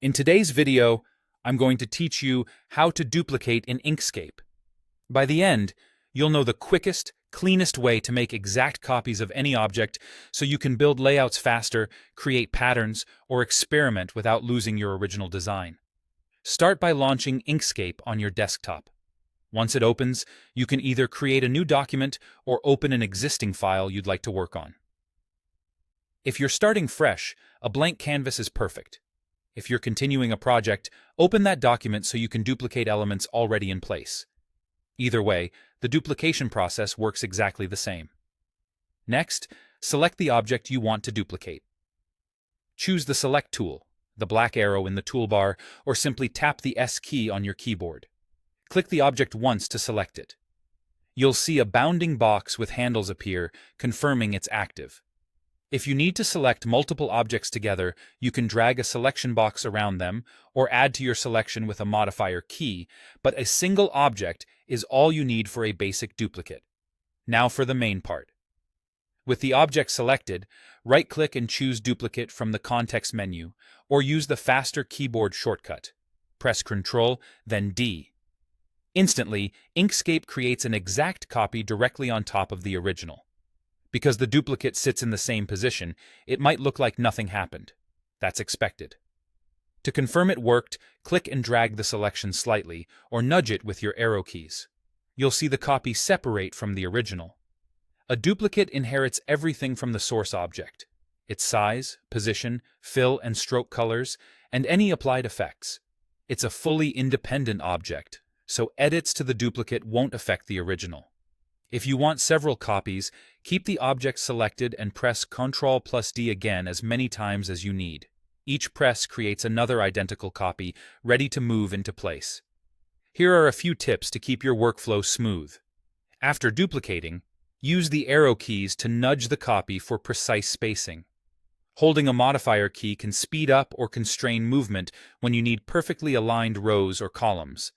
In today's video, I'm going to teach you how to duplicate in Inkscape. By the end, you'll know the quickest, cleanest way to make exact copies of any object so you can build layouts faster, create patterns, or experiment without losing your original design. Start by launching Inkscape on your desktop. Once it opens, you can either create a new document or open an existing file you'd like to work on. If you're starting fresh, a blank canvas is perfect. If you're continuing a project, open that document so you can duplicate elements already in place. Either way, the duplication process works exactly the same. Next, select the object you want to duplicate. Choose the Select tool, the black arrow in the toolbar, or simply tap the S key on your keyboard. Click the object once to select it. You'll see a bounding box with handles appear, confirming it's active. If you need to select multiple objects together, you can drag a selection box around them or add to your selection with a modifier key, but a single object is all you need for a basic duplicate. Now for the main part. With the object selected, right-click and choose Duplicate from the context menu, or use the faster keyboard shortcut. Press Ctrl, then D. Instantly, Inkscape creates an exact copy directly on top of the original. Because the duplicate sits in the same position, it might look like nothing happened. That's expected. To confirm it worked, click and drag the selection slightly, or nudge it with your arrow keys. You'll see the copy separate from the original. A duplicate inherits everything from the source object: its size, position, fill and stroke colors, and any applied effects. It's a fully independent object, so edits to the duplicate won't affect the original. If you want several copies, keep the object selected and press Ctrl+D again as many times as you need. Each press creates another identical copy, ready to move into place. Here are a few tips to keep your workflow smooth. After duplicating, use the arrow keys to nudge the copy for precise spacing. Holding a modifier key can speed up or constrain movement when you need perfectly aligned rows or columns.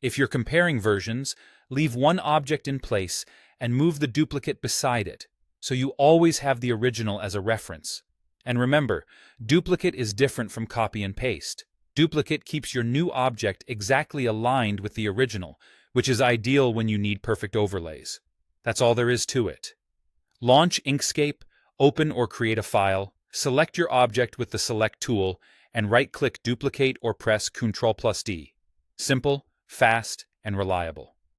If you're comparing versions, leave one object in place and move the duplicate beside it, so you always have the original as a reference. And remember, duplicate is different from copy and paste. Duplicate keeps your new object exactly aligned with the original, which is ideal when you need perfect overlays. That's all there is to it. Launch Inkscape, open or create a file, select your object with the Select tool, and right-click Duplicate or press Ctrl+D. Simple, fast, and reliable.